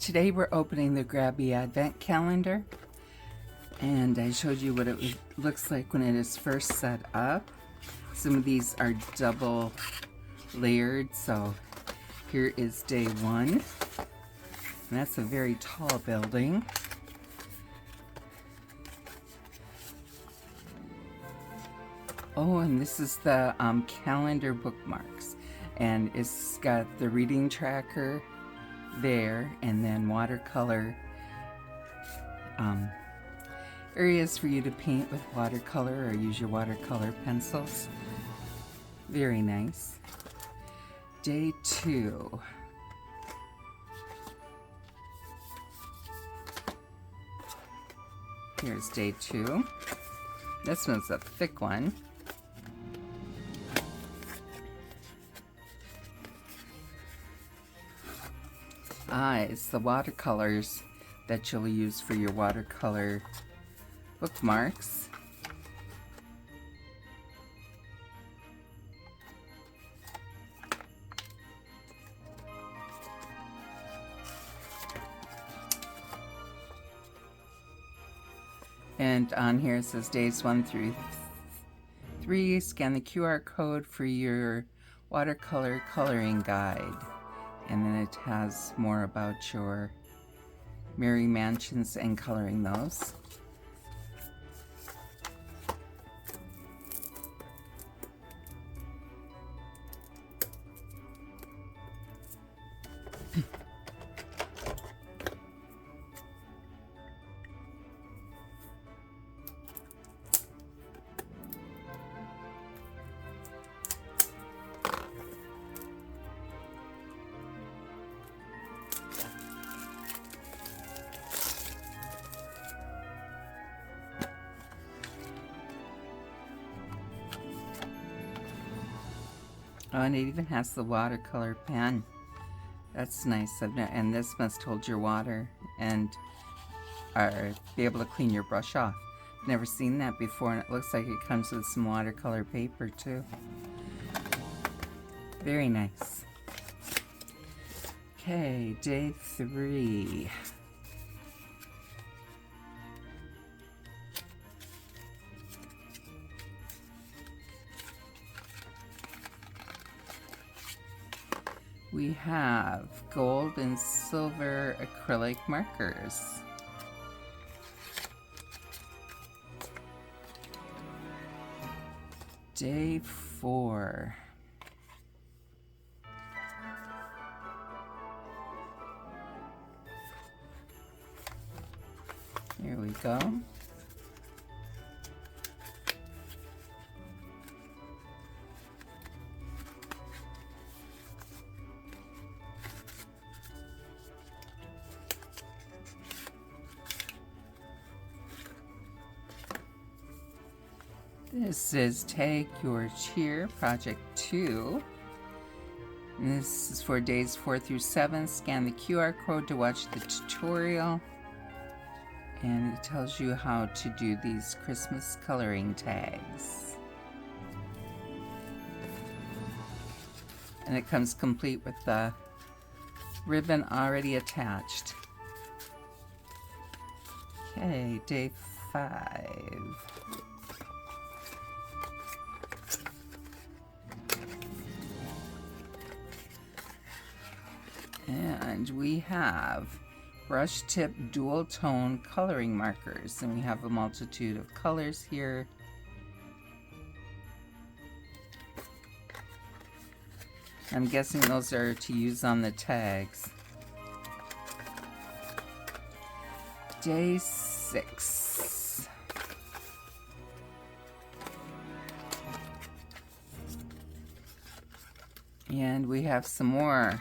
Today we're opening the Grabie Advent Calendar, and I showed you what it looks like when it is first set up. Some of these are double layered, so here is day one, and that's a very tall building. Oh, and this is the calendar bookmarks, and it's got the reading tracker there, and then watercolor areas for you to paint with watercolor or use your watercolor pencils. Very nice. Day two. Here's day two. This one's a thick one. It's the watercolors that you'll use for your watercolor bookmarks. And on here it says days 1 through 3. Scan the QR code for your watercolor coloring guide. And then it has more about your merry mansions and coloring those. Oh, and it even has the watercolor pen. That's nice. And this must hold your water and be able to clean your brush off. Never seen that before, and it looks like it comes with some watercolor paper too. Very nice. Okay, day 3. We have gold and silver acrylic markers. Day 4. Here we go. This is Tag Your Cheer, Project 2. And this is for days 4 through 7. Scan the QR code to watch the tutorial. And it tells you how to do these Christmas coloring tags. And it comes complete with the ribbon already attached. Okay, day 5. And we have brush tip dual tone coloring markers, and we have a multitude of colors here. I'm guessing those are to use on the tags. Day 6. And we have some more.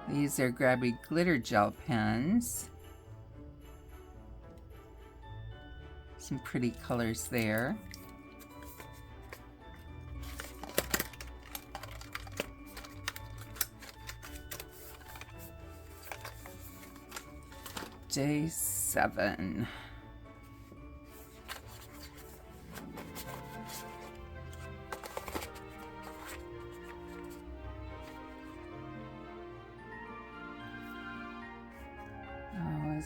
These are Grabie glitter gel pens. Some pretty colors there. Day 7.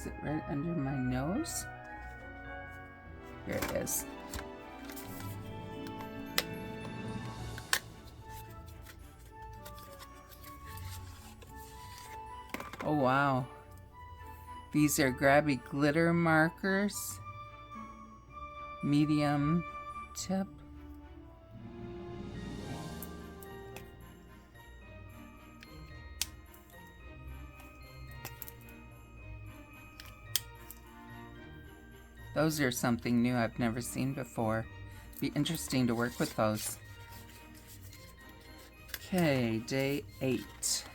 Is it right under my nose? Here it is. Oh wow. These are grabby glitter markers. Medium tip. Those are something new I've never seen before. Be interesting to work with those. Okay, day 8.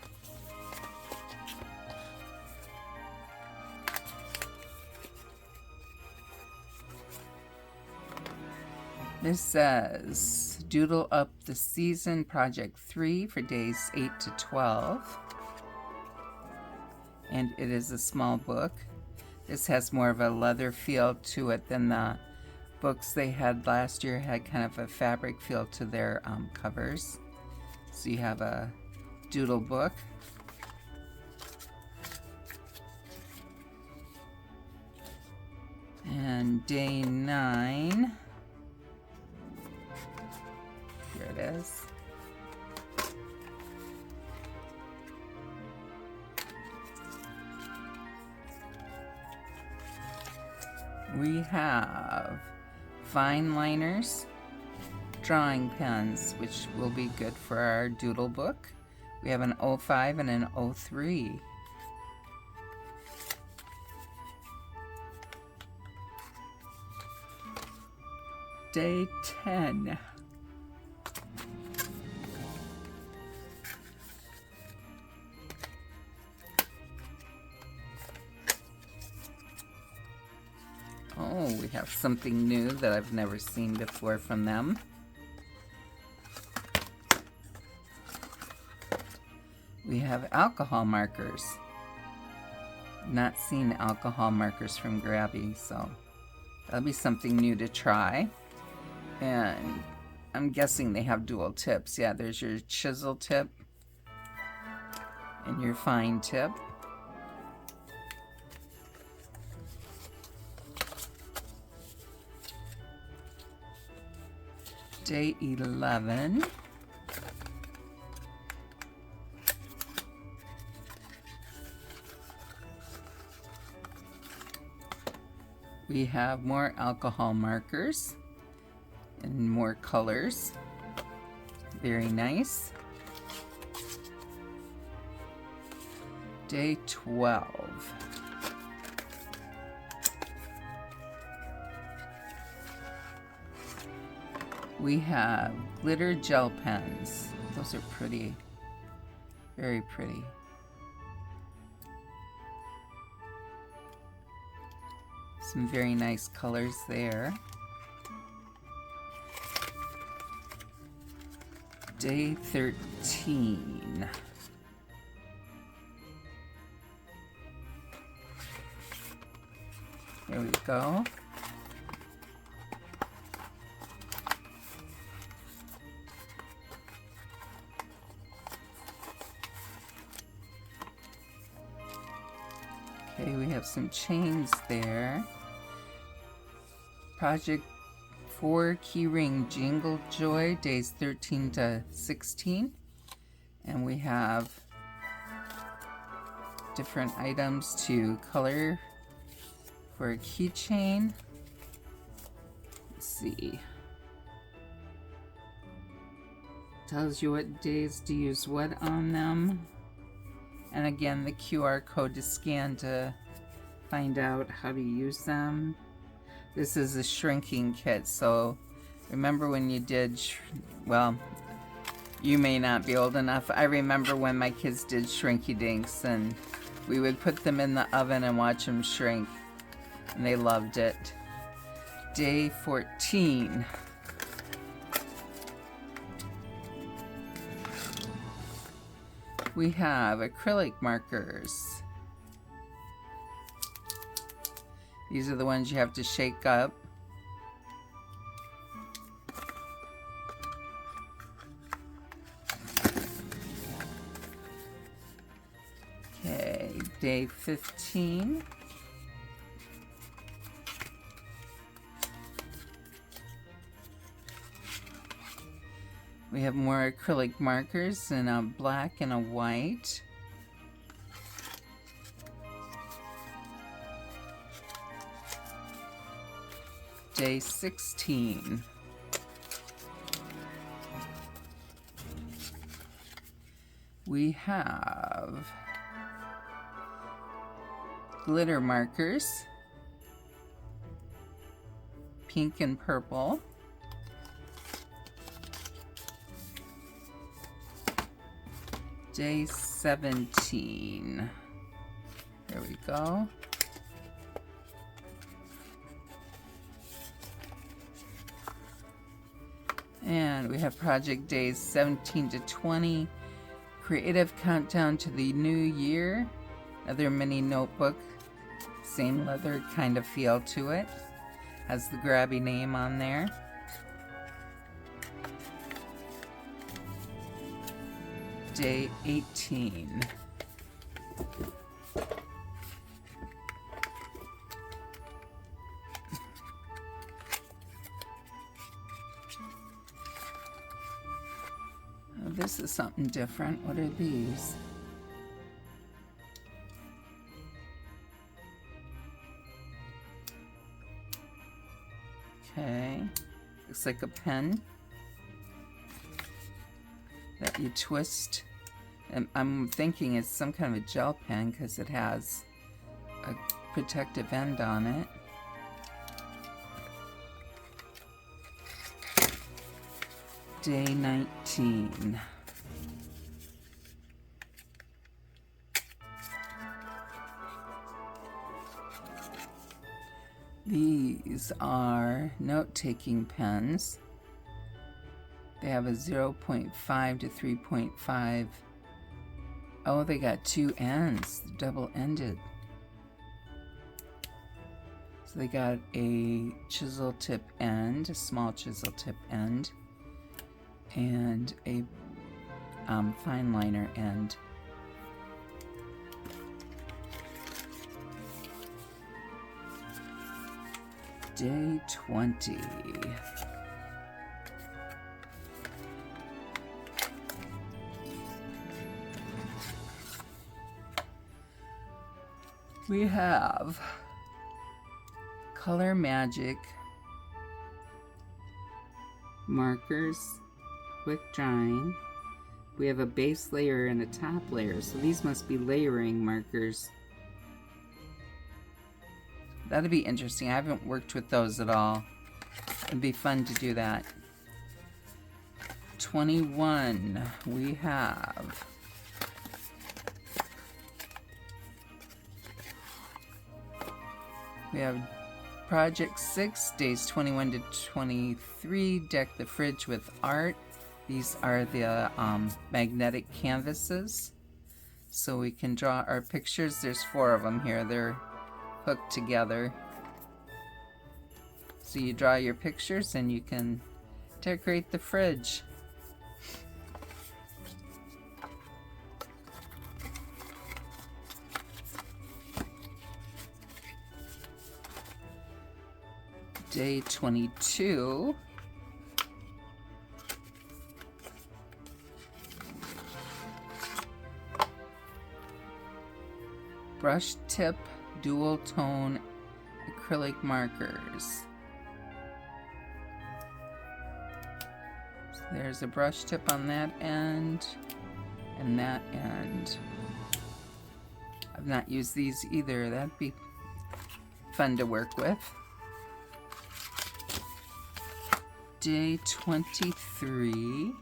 This says, doodle up the season project 3 for days 8 to 12. And it is a small book. This has more of a leather feel to it than the books they had last year. Had kind of a fabric feel to their covers. So you have a doodle book. And day 9. Here it is. We have fine liners, drawing pens, which will be good for our doodle book. We have an 05 and an 03. Day 10. Oh, we have something new that I've never seen before from them. We have alcohol markers. Not seen alcohol markers from Grabie, so that'll be something new to try. And I'm guessing they have dual tips. Yeah, there's your chisel tip and your fine tip. Day 11. We have more alcohol markers and more colors. Very nice. Day 12. We have glitter gel pens. Those are pretty. Very pretty. Some very nice colors there. Day 13. Here we go. Okay, we have some chains there. Project 4 keyring Jingle Joy, days 13 to 16. And we have different items to color for a keychain. Let's see. Tells you what days to use what on them. And again, the QR code to scan to find out how to use them. This is a shrinking kit, so remember when you did, well, you may not be old enough. I remember when my kids did shrinky dinks and we would put them in the oven and watch them shrink, and they loved it. Day 14. We have acrylic markers. These are the ones you have to shake up. Okay, day 15. We have more acrylic markers in a black and a white. Day 16. We have glitter markers, pink and purple. Day 17. There we go. And we have project days 17 to 20. Creative countdown to the new year. Another mini notebook. Same leather kind of feel to it. Has the grabby name on there. Day 18. Oh, this is something different. What are these? Okay, looks like a pen that you twist, and I'm thinking it's some kind of a gel pen because it has a protective end on it. Day 19. These are note-taking pens. They have a 0.5 to 3.5. Oh, they got two ends, double-ended. So they got a chisel tip end, a small chisel tip end, and a fine liner end. Day 20. We have Color Magic markers, quick drying. We have a base layer and a top layer, so these must be layering markers. That'd be interesting. I haven't worked with those at all. It'd be fun to do that. 21, we have Project 6, days 21 to 23, deck the fridge with art. These are the magnetic canvases, so we can draw our pictures. There's 4 of them here. They're hooked together. So you draw your pictures and you can decorate the fridge. Day 22. Brush tip dual tone acrylic markers. So there's a brush tip on that end and that end. I've not used these either. That'd be fun to work with. Day 23.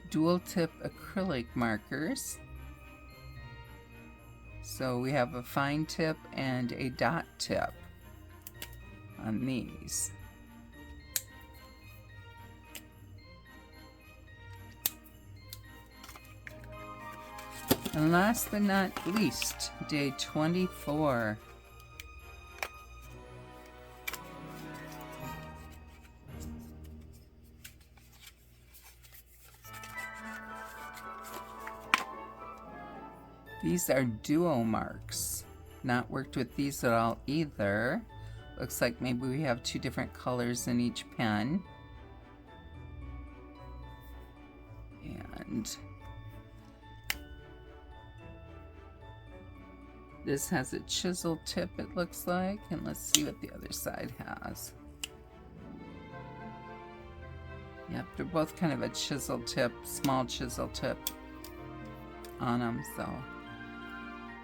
Dual tip acrylic markers. So we have a fine tip and a dot tip on these. And last but not least, day 24. These are duo marks. Not worked with these at all either, Looks like maybe we have 2 different colors in each pen. And this has a chisel tip, it looks like. And let's see what the other side has. Yep, they're both kind of a chisel tip, small chisel tip on them, so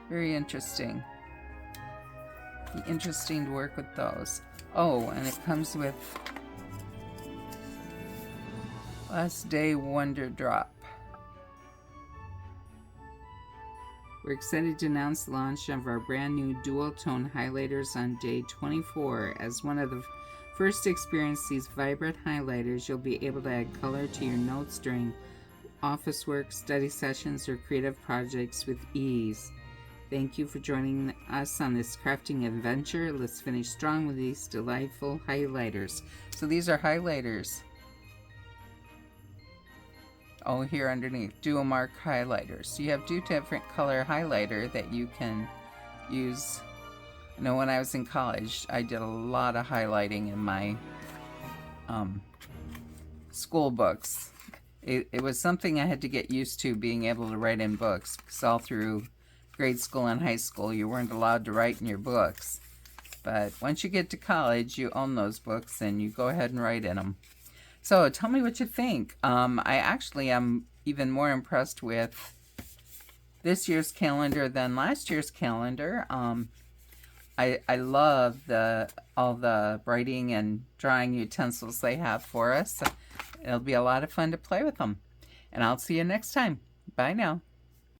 very interesting. Be interesting to work with those. Oh, and it comes with Last Day Wonder Drop. We're excited to announce the launch of our brand new dual tone highlighters on day 24. As one of the first to experience these vibrant highlighters, you'll be able to add color to your notes during office work, study sessions, or creative projects with ease. Thank you for joining us on this crafting adventure. Let's finish strong with these delightful highlighters. So these are highlighters. Oh, here underneath, Dual Mark highlighters. So you have 2 different color highlighter that you can use. I know when I was in college, I did a lot of highlighting in my school books. It was something I had to get used to, being able to write in books, because all through grade school and high school you weren't allowed to write in your books. But once you get to college, you own those books and you go ahead and write in them. So tell me what you think. I actually am even more impressed with this year's calendar than last year's calendar. I love all the writing and drawing utensils they have for us. It'll be a lot of fun to play with them. And I'll see you next time. Bye now.